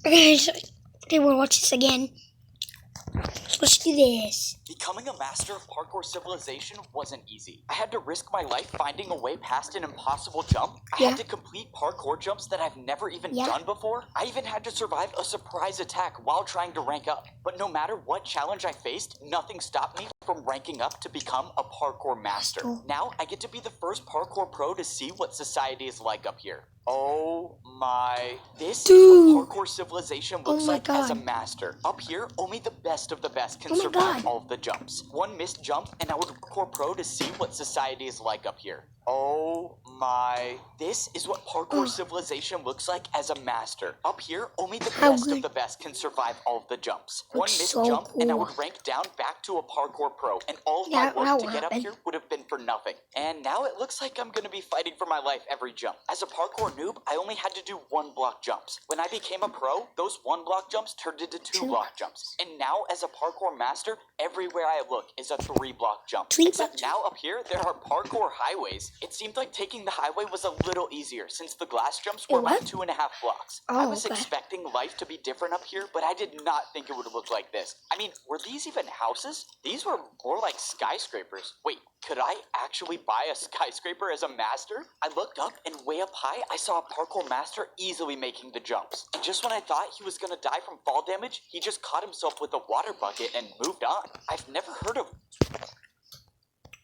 Okay, so they will watch this again. So let's do this. Becoming a master of parkour civilization wasn't easy. I had to risk my life finding a way past an impossible jump. I had to complete parkour jumps that I've never even done before. I even had to survive a surprise attack while trying to rank up. But no matter what challenge I faced, nothing stopped me from ranking up to become a parkour master. Now I get to be the first parkour pro to see what society is like up here. Oh my. This is what parkour civilization looks like as a master. Up here, only the best of the best can survive all of the jumps. One missed jump and I would parkour pro to see what society is like up here. Oh my. This is what parkour civilization looks like as a master. Up here, only the best of the best can survive all of the jumps. One missed jump and I would rank down back to a parkour pro. And all of my work to get up here would have been for nothing. And now it looks like I'm going to be fighting for my life every jump. As a parkour noob, I only had to do 1 block jumps. When I became a pro, those 1 block jumps turned into 2 block jumps. And now as a parkour master, everywhere I look is a 3 block jump. Except now up here, there are parkour highways. It seemed like taking the highway was a little easier since the glass jumps were about 2.5 blocks. I was expecting life to be different up here, but I did not think it would look like this. I mean, were these even houses? These were more like skyscrapers. Wait, could I actually buy a skyscraper as a master? I looked up and way up high, I saw a parkour master easily making the jumps. And just when I thought he was gonna die from fall damage, he just caught himself with a water bucket and moved on. I've never heard of...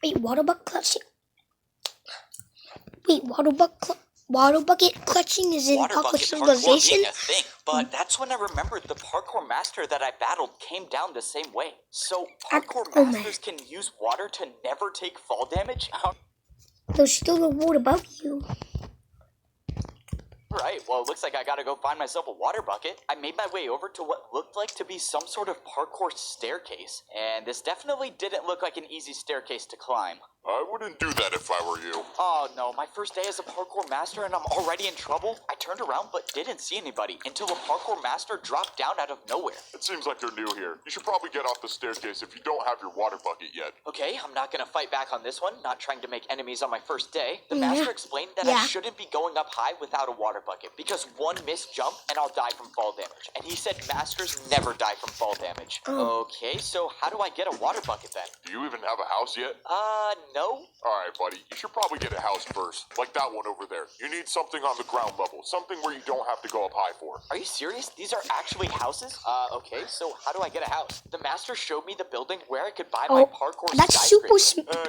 Wait, water bucket clutching? Wait, water bucket clutching is in parkour civilization? Being a thing, but that's when I remembered the parkour master that I battled came down the same way. So parkour masters can use water to never take fall damage? There's still a water above you. Right, well, it looks like I gotta go find myself a water bucket. I made my way over to what looked like to be some sort of parkour staircase. And this definitely didn't look like an easy staircase to climb. I wouldn't do that if I were you. Oh no, my first day as a parkour master and I'm already in trouble? I turned around but didn't see anybody until a parkour master dropped down out of nowhere. It seems like you're new here. You should probably get off the staircase if you don't have your water bucket yet. Okay, I'm not gonna fight back on this one, not trying to make enemies on my first day. The master explained that I shouldn't be going up high without a water bucket because one missed jump and I'll die from fall damage. And he said masters never die from fall damage. Okay, so how do I get a water bucket then? Do you even have a house yet? No. Alright, buddy, you should probably get a house first. Like that one over there. You need something on the ground level. Something where you don't have to go up high for. Are you serious? These are actually houses? Okay, so how do I get a house? The master showed me the building where I could buy my parkour That's super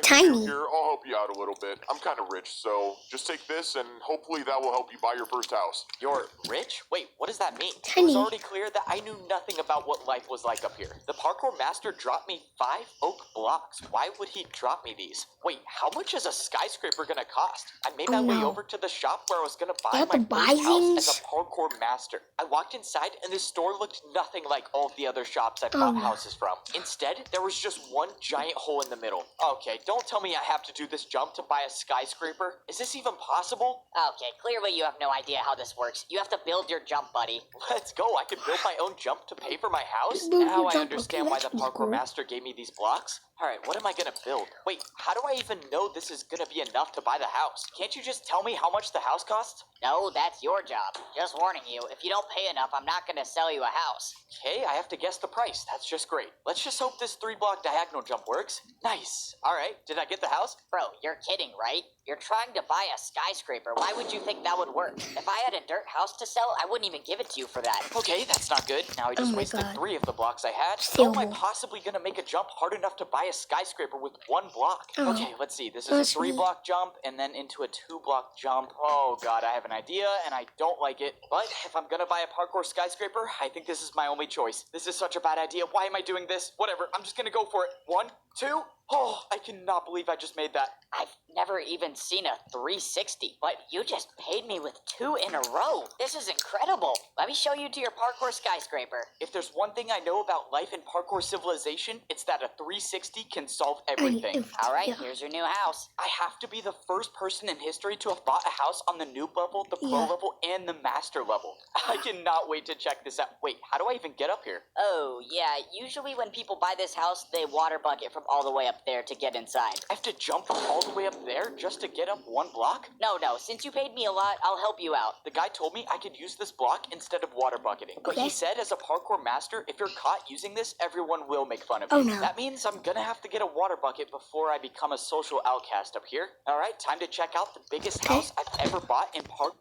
tiny. Here, I'll help you out a little bit. I'm kind of rich, so just take this and hopefully that will help you buy your first house. You're rich? Wait, what does that mean? Tiny. It was already clear that I knew nothing about what life was like up here. The parkour master dropped me 5 oak blocks. Why would he drop me these? Wait, how much is a skyscraper gonna cost? I made my way over to the shop where I was gonna buy my first house as a parkour master. I walked inside and the store looked nothing like all of the other shops I've bought houses from. Instead, there was just one giant hole in the middle. Okay, don't tell me I have to do this jump to buy a skyscraper. Is this even possible? Okay, clearly you have no idea how this works. You have to build your jump, buddy. Let's go. I can build my own jump to pay for my house? Now I understand why the parkour master gave me these blocks. Alright, what am I gonna build? Wait, how do I even know this is gonna be enough to buy the house? Can't you just tell me how much the house costs? No, that's your job. Just warning you, if you don't pay enough, I'm not gonna sell you a house. Okay, I have to guess the price. That's just great. Let's just hope this 3-block diagonal jump works. Nice. Alright, did I get the house? Bro, you're kidding, right? You're trying to buy a skyscraper. Why would you think that would work? If I had a dirt house to sell, I wouldn't even give it to you for that. Okay, that's not good. Now I just wasted 3 of the blocks I had. How am I possibly gonna make a jump hard enough to buy a skyscraper with 1 block? Okay, let's see. This is a 3-block jump and then into a 2-block jump. Oh god, I have an idea and I don't like it. But if I'm gonna buy a parkour skyscraper, I think this is my only choice. This is such a bad idea. Why am I doing this? Whatever, I'm just gonna go for it. 1, 2. Oh, I cannot believe I just made that. I've never even seen a 360, but you just paid me with 2 in a row. This is incredible. Let me show you to your parkour skyscraper. If there's one thing I know about life in parkour civilization, it's that a 360 can solve everything. All right, here's your new house. I have to be the first person in history to have bought a house on the noob level, the pro level, and the master level. I cannot wait to check this out. Wait, how do I even get up here? Oh, yeah, usually when people buy this house, they water bucket from all the way up up there to get inside. I have to jump all the way up there just to get up one block? No, since you paid me a lot, I'll help you out. The guy told me I could use this block instead of water bucketing. But he said as a parkour master, if you're caught using this, everyone will make fun of you. Oh, no. That means I'm gonna have to get a water bucket before I become a social outcast up here. Alright, time to check out the biggest house I've ever bought in park.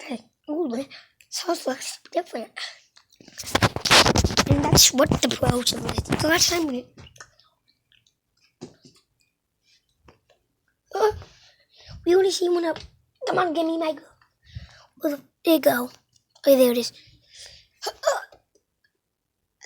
Okay. Ooh, this house looks different. And that's what the pros of it. So last time we already see one up. Come on, give me my go. There you go. Oh, there it is. I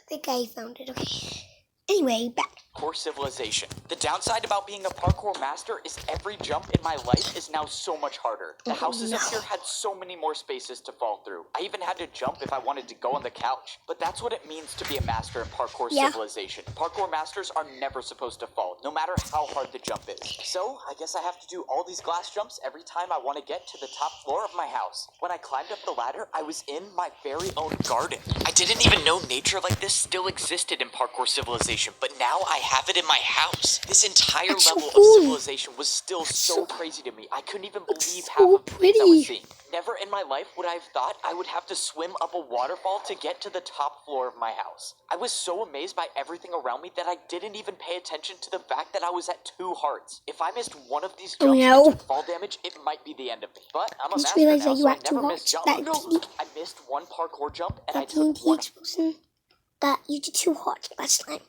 think I found it. Okay. Anyway, back. Parkour Civilization. The downside about being a parkour master is every jump in my life is now so much harder. The houses up here had so many more spaces to fall through. I even had to jump if I wanted to go on the couch. But that's what it means to be a master in Parkour Civilization. Parkour masters are never supposed to fall, no matter how hard the jump is. So, I guess I have to do all these glass jumps every time I want to get to the top floor of my house. When I climbed up the ladder, I was in my very own garden. I didn't even know nature like this still existed in Parkour Civilization, but now I have it in my house. This entire level of civilization was still so crazy to me. I couldn't even believe half of the things I was seeing. Never in my life would I have thought I would have to swim up a waterfall to get to the top floor of my house. I was so amazed by everything around me that I didn't even pay attention to the fact that I was at 2 hearts. If I missed one of these jumps and took fall damage, it might be the end of me. But I'm a master now, so I never miss jumps. I missed one parkour jump and I took one that you did 2 hearts last time.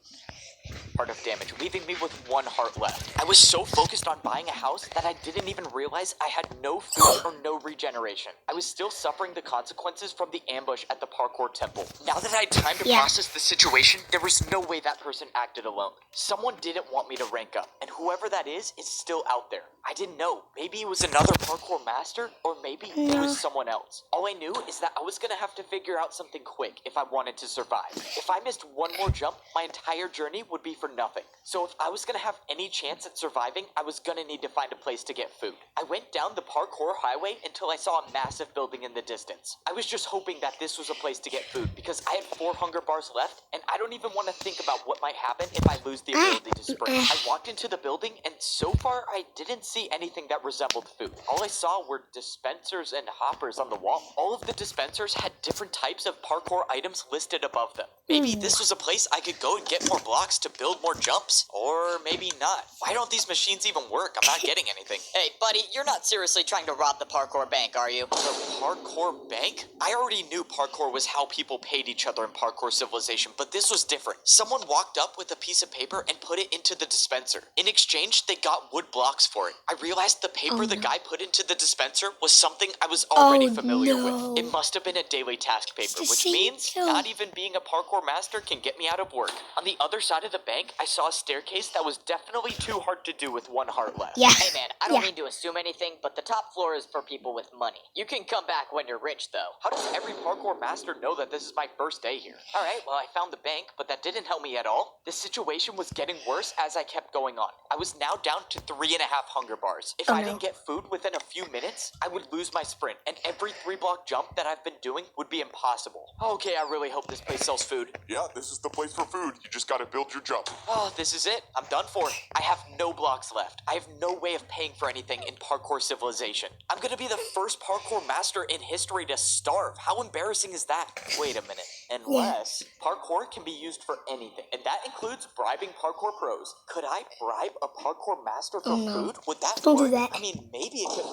Heart of damage, leaving me with 1 heart left. I was so focused on buying a house that I didn't even realize I had no food or no regeneration. I was still suffering the consequences from the ambush at the parkour temple. Now that I had time to process the situation, there was no way that person acted alone. Someone didn't want me to rank up, and whoever that is still out there. I didn't know. Maybe it was another parkour master, or maybe it was someone else. All I knew is that I was gonna have to figure out something quick if I wanted to survive. If I missed one more jump, my entire journey would be for nothing. So if I was gonna have any chance at surviving, I was gonna need to find a place to get food. I went down the parkour highway until I saw a massive building in the distance. I was just hoping that this was a place to get food because I had 4 hunger bars left, and I don't even want to think about what might happen if I lose the ability to sprint. I walked into the building, and so far I didn't see anything that resembled food. All I saw were dispensers and hoppers on the wall. All of the dispensers had different types of parkour items listed above them. Maybe this was a place I could go and get more blocks to build more jumps. Or maybe not. Why don't these machines even work? I'm not getting anything. Hey, buddy, you're not seriously trying to rob the parkour bank, are you? The parkour bank? I already knew parkour was how people paid each other in Parkour Civilization, but this was different. Someone walked up with a piece of paper and put it into the dispenser. In exchange, they got wood blocks for it. I realized the paper the guy put into the dispenser was something I was already familiar with. It must have been a daily task paper, which means not even being a parkour master can get me out of work. On the other side of the bank, I saw a staircase that was definitely too hard to do with 1 heart left. Hey man, I don't mean to assume anything, but the top floor is for people with money. You can come back when you're rich, though. How does every parkour master know that this is my first day here? Alright, well I found the bank, but that didn't help me at all. The situation was getting worse as I kept going on. I was now down to 3.5 hunger bars. If I didn't get food within a few minutes, I would lose my sprint, and every 3-block jump that I've been doing would be impossible. Okay, I really hope this place sells food. Yeah, this is the place for food. You just gotta build your jump. Oh, this is it. I'm done for. I have no blocks left. I have no way of paying for anything in Parkour Civilization. I'm gonna be the first parkour master in history to starve. How embarrassing is that? Wait a minute. Unless parkour can be used for anything, and that includes bribing parkour pros. Could I bribe a parkour master for food? Would that Don't work? do that. I mean, maybe it could.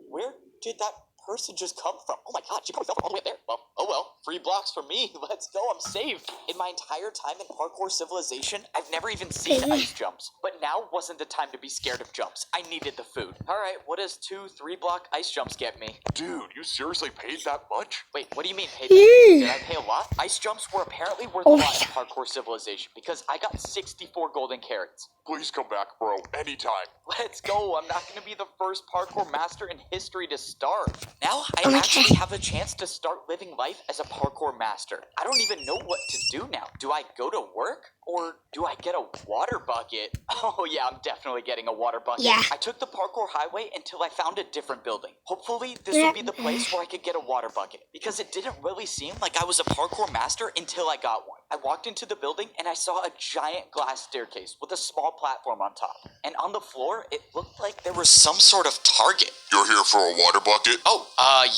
Where did that person just come from? Oh my god, she probably fell from all the way up there. Well, oh well, 3 blocks for me. Let's go, I'm safe. In my entire time in Parkour Civilization, I've never even seen ice jumps. But now wasn't the time to be scared of jumps. I needed the food. Alright, what does 2 3-block ice jumps get me? Dude, you seriously paid that much? Wait, what do you mean paid? Did I pay a lot? Ice jumps were apparently worth a lot in Parkour Civilization because I got 64 golden carrots. Please come back, bro. Anytime. Let's go. I'm not going to be the first parkour master in history to starve. Now I actually have a chance to start living life as a parkour master. I don't even know what to do now. Do I go to work? Or do I get a water bucket? Oh yeah, I'm definitely getting a water bucket. Yeah. I took the parkour highway until I found a different building. Hopefully, this would be the place where I could get a water bucket. Because it didn't really seem like I was a parkour master until I got one. I walked into the building and I saw a giant glass staircase with a small platform on top. And on the floor, it looked like there was some sort of target. You're here for a water bucket? Oh,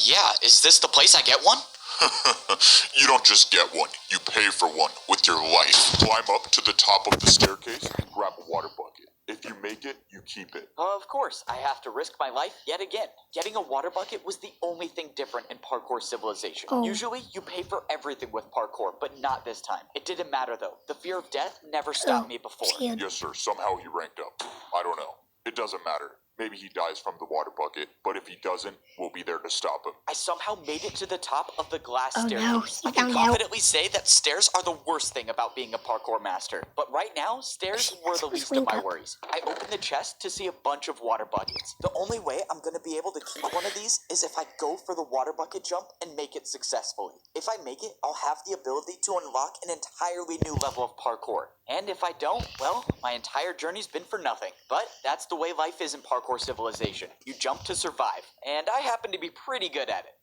yeah. Is this the place I get one? You don't just get one, you pay for one with your life. Climb up to the top of the staircase and grab a water bucket. If you make it, you keep it. Of course, I have to risk my life yet again. Getting a water bucket was the only thing different in Parkour Civilization. Oh. Usually, you pay for everything with parkour, but not this time. It didn't matter though. The fear of death never stopped me before. Scared. Yes, sir, somehow he ranked up. I don't know. It doesn't matter. Maybe he dies from the water bucket, but if he doesn't, we'll be there to stop him. I somehow made it to the top of the glass Oh, staircase. no, he I can found out. confidently say that stairs are the worst thing about being a parkour master. But right now, stairs were the least of my worries. I opened the chest to see a bunch of water buckets. The only way I'm going to be able to keep one of these is if I go for the water bucket jump and make it successfully. If I make it, I'll have the ability to unlock an entirely new level of parkour. And if I don't, well, my entire journey's been for nothing. But that's the way life is in Parkour Civilization. You jump to survive, and I happen to be pretty good at it.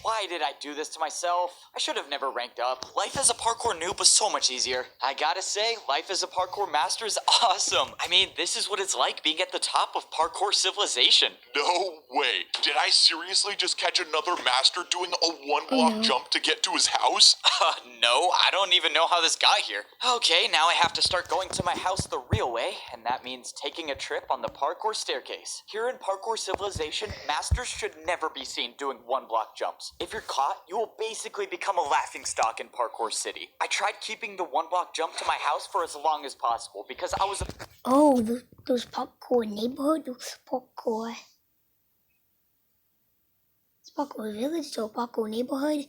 Why did I do this to myself? I should have never ranked up. Life as a parkour noob was so much easier. I gotta say, life as a parkour master is awesome. I mean, this is what it's like being at the top of Parkour Civilization. No way. Did I seriously just catch another master doing a one-block jump to get to his house? No, I don't even know how this got here. Okay, now I have to start going to my house the real way, and that means taking a trip on the parkour staircase. Here in Parkour Civilization, masters should never be seen doing one-block jumps. If you're caught, you will basically become a laughingstock in Parkour City. I tried keeping the one-block jump to my house for as long as possible because I was a... Oh, those parkour neighborhood, those parkour. It's parkour village, so parkour neighborhood,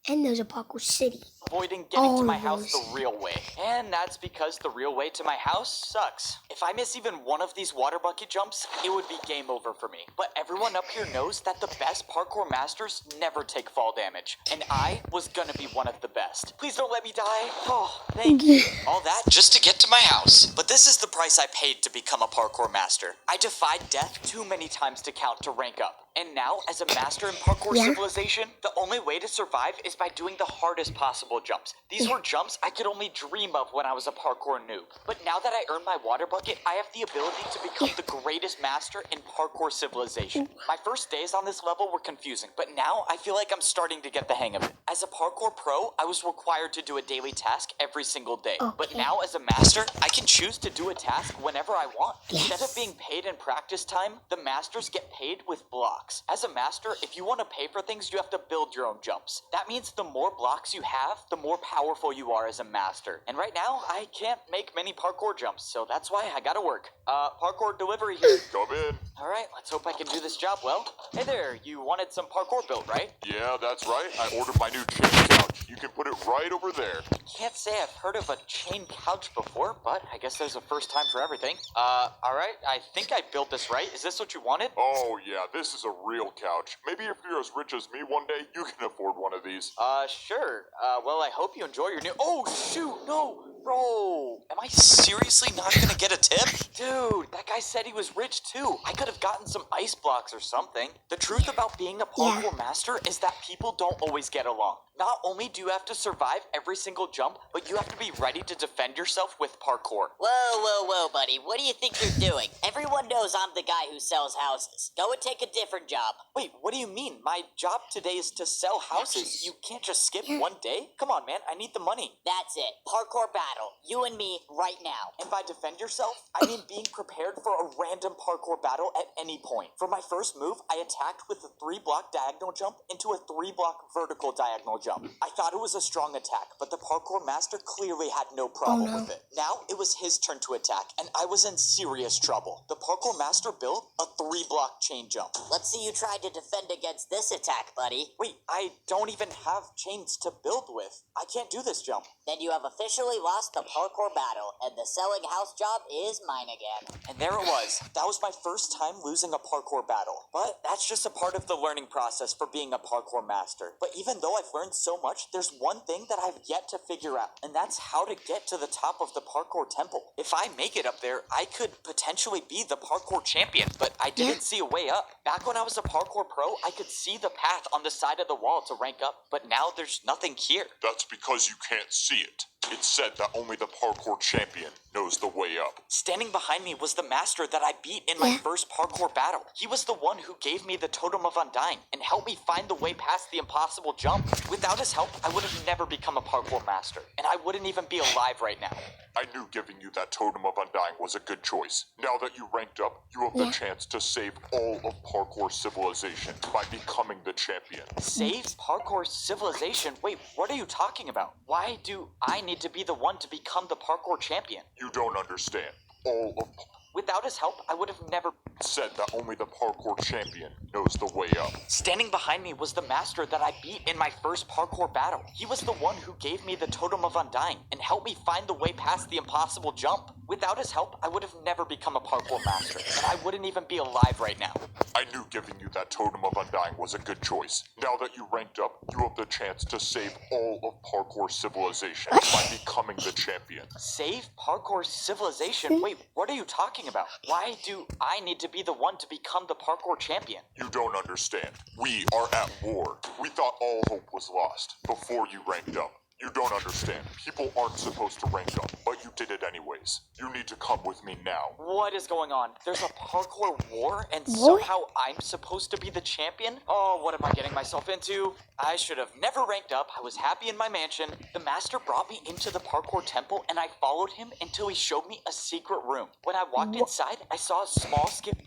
and there's a parkour city. avoiding getting to my house Always. the real way. And that's because the real way to my house sucks. If I miss even one of these water bucket jumps, it would be game over for me. But everyone up here knows that the best parkour masters never take fall damage. And I was gonna be one of the best. Please don't let me die. Oh, thank you. All that just to get to my house. But this is the price I paid to become a parkour master. I defied death too many times to count to rank up. And now, as a master in Parkour Civilization, the only way to survive is by doing the hardest possible jumps. These were jumps I could only dream of when I was a parkour noob. But now that I earned my water bucket, I have the ability to become the greatest master in Parkour Civilization. My first days on this level were confusing, but now I feel like I'm starting to get the hang of it. As a parkour pro, I was required to do a daily task every single day. But now, as a master, I can choose to do a task whenever I want. Instead of being paid in practice time, the masters get paid with blocks. As a master, if you want to pay for things, you have to build your own jumps. That means the more blocks you have, the more powerful you are as a master. And right now, I can't make many parkour jumps, so that's why I gotta work. Parkour delivery here. Come in. Alright, let's hope I can do this job well. Hey there, you wanted some parkour built, right? Yeah, that's right. I ordered my new chain couch. You can put it right over there. Can't say I've heard of a chain couch before, but I guess there's a first time for everything. Alright, I think I built this right. Is this what you wanted? Oh, yeah, this is a real couch. Maybe if you're as rich as me one day, you can afford one of these. Sure. Well, I hope you enjoy your new... Oh, shoot, no! Bro, am I seriously not gonna get a tip? Dude, that guy said he was rich too. I could have gotten some ice blocks or something. The truth about being a parkour master is that people don't always get along. Not only do you have to survive every single jump, but you have to be ready to defend yourself with parkour. Whoa, buddy. What do you think you're doing? Everyone knows I'm the guy who sells houses. Go and take a different job. Wait, what do you mean? My job today is to sell houses. You can't just skip one day? Come on, man. I need the money. That's it. Parkour battle. You and me right now. And by defend yourself, I mean being prepared for a random parkour battle at any point. For my first move, I attacked with a 3-block diagonal jump into a 3-block vertical diagonal jump. I thought it was a strong attack, but the parkour master clearly had no problem with it. Now it was his turn to attack, and I was in serious trouble. The parkour master built a 3-block chain jump. Let's see you try to defend against this attack, buddy. Wait, I don't even have chains to build with. I can't do this jump. Then you have officially lost lost the parkour battle, and the selling house job is mine again. And there it was. That was my first time losing a parkour battle. But that's just a part of the learning process for being a parkour master. But even though I've learned so much, there's one thing that I've yet to figure out, and that's how to get to the top of the parkour temple. If I make it up there, I could potentially be the parkour champion, but I didn't see a way up. Back when I was a parkour pro, I could see the path on the side of the wall to rank up, but now there's nothing here. That's because you can't see it. It's said that only the parkour champion knows the way up. Standing behind me was the master that I beat in my first parkour battle. He was the one who gave me the Totem of Undying and helped me find the way past the impossible jump. Without his help, I would have never become a parkour master, and I wouldn't even be alive right now. I knew giving you that Totem of Undying was a good choice. Now that you ranked up, you have the chance to save all of parkour civilization by becoming the champion. Save parkour civilization? Wait, what are you talking about? Why do I need to be the one to become the parkour champion? You don't understand. All of Without his help, I would have never said that only the parkour champion knows the way up. Standing behind me was the master that I beat in my first parkour battle. He was the one who gave me the Totem of Undying and helped me find the way past the impossible jump. Without his help, I would have never become a parkour master, and I wouldn't even be alive right now. I knew giving you that Totem of Undying was a good choice. Now that you ranked up, you have the chance to save all of parkour civilization by becoming the champion. Save parkour civilization? Wait, what are you talking about? Why do I need to be the one to become the parkour champion? You don't understand. We are at war. We thought all hope was lost before you ranked up. You don't understand. People aren't supposed to rank up, but you did it anyways. You need to come with me now. What is going on? There's a parkour war, and somehow I'm supposed to be the champion? Oh, what am I getting myself into? I should have never ranked up. I was happy in my mansion. The master brought me into the parkour temple, and I followed him until he showed me a secret room. When I walked inside, I saw a small skip.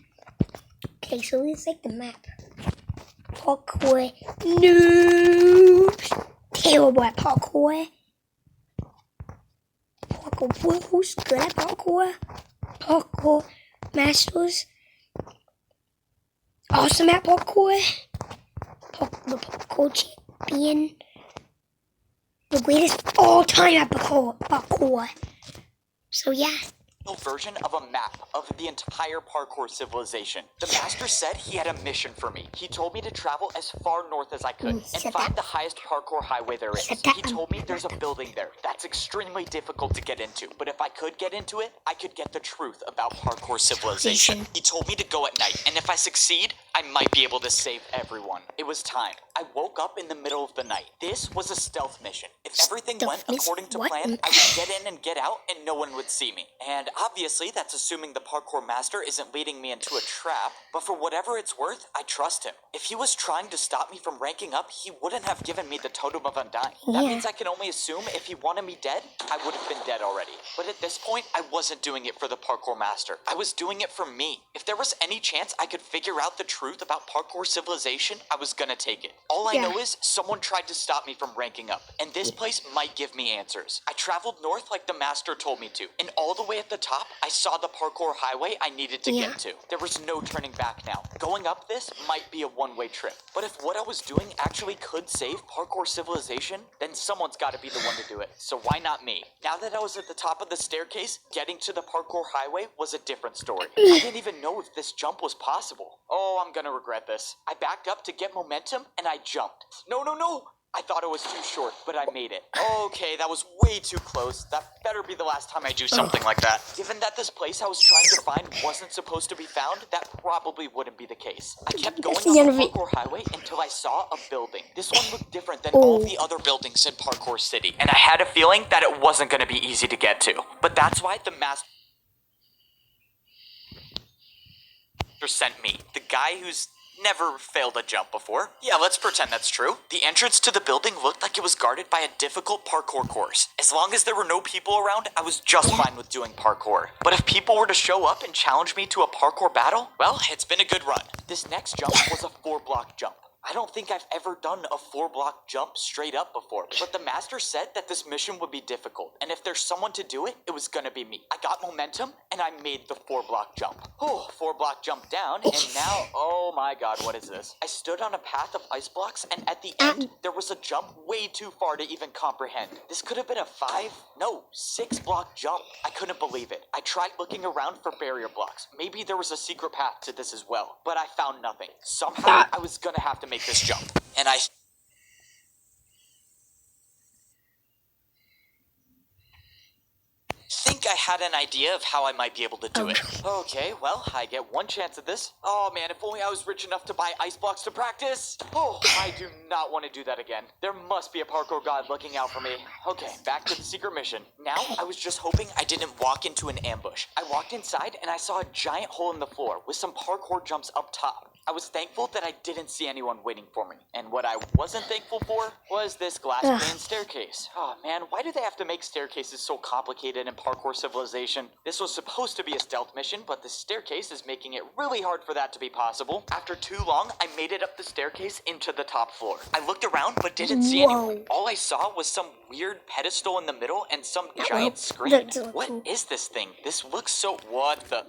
Okay, so it's like the map. Parkour noobs. Terrible at parkour. Parkour pros, good at parkour. Parkour masters, awesome at parkour. The parkour champion. The greatest all time at parkour. So yeah. Version of a map of the entire parkour civilization. The master said he had a mission for me. He told me to travel as far north as I could and find the highest parkour highway there is. He told me there's a building there that's extremely difficult to get into, but if I could get into it, I could get the truth about parkour civilization. He told me to go at night, and if I succeed, I might be able to save everyone. It was time. I woke up in the middle of the night. This was a stealth mission. If everything went according to plan, I would get in and get out, and no one would see me. And obviously, that's assuming the parkour master isn't leading me into a trap, but for whatever it's worth, I trust him. If he was trying to stop me from ranking up, he wouldn't have given me the Totem of Undying. That means I can only assume if he wanted me dead, I would have been dead already. But at this point, I wasn't doing it for the parkour master. I was doing it for me. If there was any chance I could figure out the truth about parkour civilization, I was gonna take it. All I know is someone tried to stop me from ranking up, and this place might give me answers. I traveled north like the master told me to, and all the way at the top, I saw the parkour highway I needed to get to. There was no turning back now. Going up this might be a one-way trip. But if what I was doing actually could save parkour civilization, then someone's got to be the one to do it. So why not me? Now that I was at the top of the staircase, getting to the parkour highway was a different story. I didn't even know if this jump was possible. Oh, I'm gonna regret this. I backed up to get momentum, and I jumped. No! I thought it was too short, but I made it. Okay, that was way too close. That better be the last time I do something like that. Given that this place I was trying to find wasn't supposed to be found, that probably wouldn't be the case. I kept going on the parkour highway until I saw a building. This one looked different than all the other buildings in Parkour City, and I had a feeling that it wasn't going to be easy to get to. But that's why the master sent me, the guy who's never failed a jump before. Yeah, let's pretend that's true. The entrance to the building looked like it was guarded by a difficult parkour course. As long as there were no people around, I was just fine with doing parkour. But if people were to show up and challenge me to a parkour battle, well, it's been a good run. This next jump was a 4-block jump. I don't think I've ever done a 4-block jump straight up before, but the master said that this mission would be difficult, and if there's someone to do it, it was gonna be me. I got momentum, and I made the 4-block jump. Oh, 4-block jump down, and now, oh my god, what is this? I stood on a path of ice blocks, and at the end, there was a jump way too far to even comprehend. This could have been a 6-block jump. I couldn't believe it. I tried looking around for barrier blocks. Maybe there was a secret path to this as well, but I found nothing. Somehow, I was gonna have to make this jump, and I think I had an idea of how I might be able to do it. Okay, well, I get one chance at this. Oh man, if only I was rich enough to buy ice blocks to practice. Oh, I do not want to do that again. There must be a parkour god looking out for me. Okay, back to the secret mission. Now, I was just hoping I didn't walk into an ambush. I walked inside and I saw a giant hole in the floor with some parkour jumps up top. I was thankful that I didn't see anyone waiting for me. And what I wasn't thankful for was this glass pane staircase. Oh man, why do they have to make staircases so complicated in Parkour Civilization? This was supposed to be a stealth mission, but the staircase is making it really hard for that to be possible. After too long, I made it up the staircase into the top floor. I looked around but didn't see anyone. All I saw was some weird pedestal in the middle and some giant screen. What is this thing? This looks so... What the...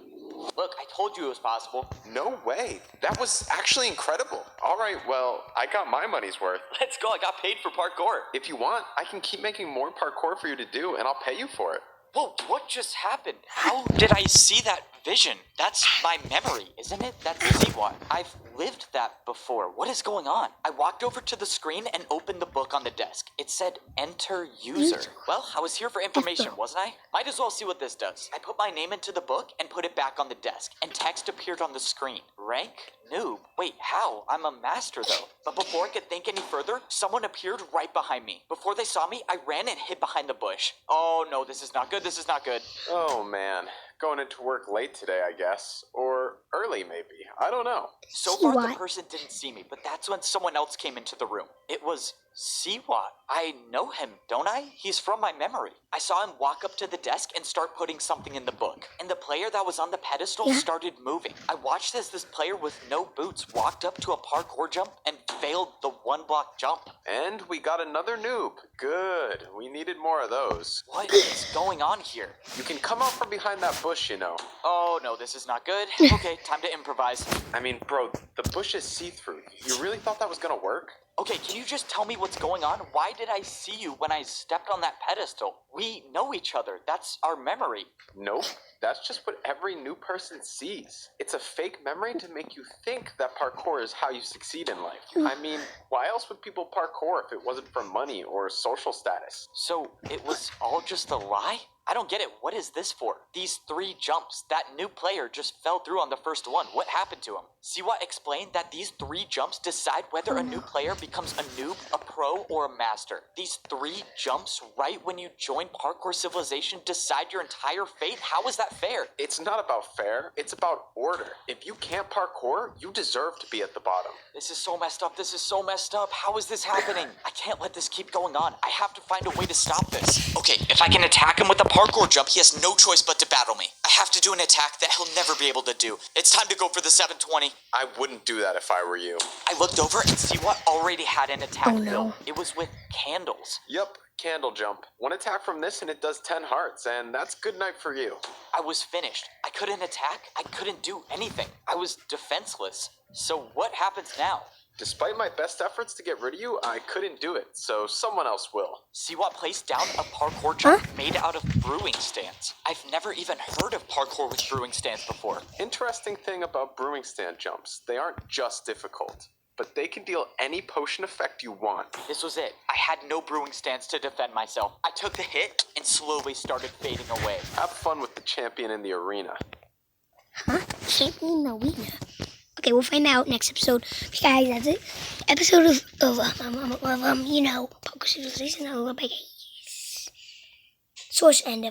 Look, I told you it was possible. No way. That was actually incredible. All right, well, I got my money's worth. Let's go, I got paid for parkour. If you want, I can keep making more parkour for you to do, and I'll pay you for it. Whoa, what just happened? How did I see that vision? That's my memory, isn't it? That's Siwa. I've lived that before. What is going on? I walked over to the screen and opened the book on the desk. It said, enter user. Well, I was here for information, wasn't I? Might as well see what this does. I put my name into the book and put it back on the desk, and text appeared on the screen. Rank? Noob. Wait, how? I'm a master, though. But before I could think any further, someone appeared right behind me. Before they saw me, I ran and hid behind the bush. Oh no, this is not good. This is not good. Oh, man. Going into work late today, I guess. Or early, maybe. I don't know. So far, the person didn't see me, but that's when someone else came into the room. It was Siwa. I know him, don't I? He's from my memory. I saw him walk up to the desk and start putting something in the book. And the player that was on the pedestal started moving. I watched as this player with no boots walked up to a parkour jump and failed the 1-block jump. And we got another noob. Good. We needed more of those. What is going on here? You can come out from behind that bush, you know. Oh no, this is not good. Okay, time to improvise. I mean, bro, the bush is see-through. You really thought that was gonna work? Okay, can you just tell me what's going on? Why did I see you when I stepped on that pedestal? We know each other. That's our memory. Nope. That's just what every new person sees. It's a fake memory to make you think that parkour is how you succeed in life. I mean, why else would people parkour if it wasn't for money or social status? So, it was all just a lie? I don't get it. What is this for? These 3 jumps. That new player just fell through on the first one. What happened to him? Siwa explained that these 3 jumps decide whether a new player becomes a noob, a pro, or a master. These 3 jumps right when you join Parkour Civilization decide your entire fate? How is that fair? It's not about fair. It's about order. If you can't parkour, you deserve to be at the bottom. This is so messed up. This is so messed up. How is this happening? I can't let this keep going on. I have to find a way to stop this. Okay, if I can attack him with a parkour jump, he has no choice but to battle me. I have to do an attack that he'll never be able to do. It's time to go for the 720. I wouldn't do that if I were you. I looked over and Siwa already had an attack built. It was with candles. Yep, candle jump. One attack from this and it does 10 hearts, and that's good night for you. I was finished. I couldn't attack. I couldn't do anything. I was defenseless. So what happens now? Despite my best efforts to get rid of you, I couldn't do it, so someone else will. Siwa placed down a parkour jump made out of brewing stands. I've never even heard of parkour with brewing stands before. Interesting thing about brewing stand jumps, they aren't just difficult, but they can deal any potion effect you want. This was it. I had no brewing stands to defend myself. I took the hit and slowly started fading away. Have fun with the champion in the arena. Huh? Champion in the arena? Okay, we'll find out next episode. Okay, guys, that's it. Episode of Parkour Civilization. I love you guys. Source end.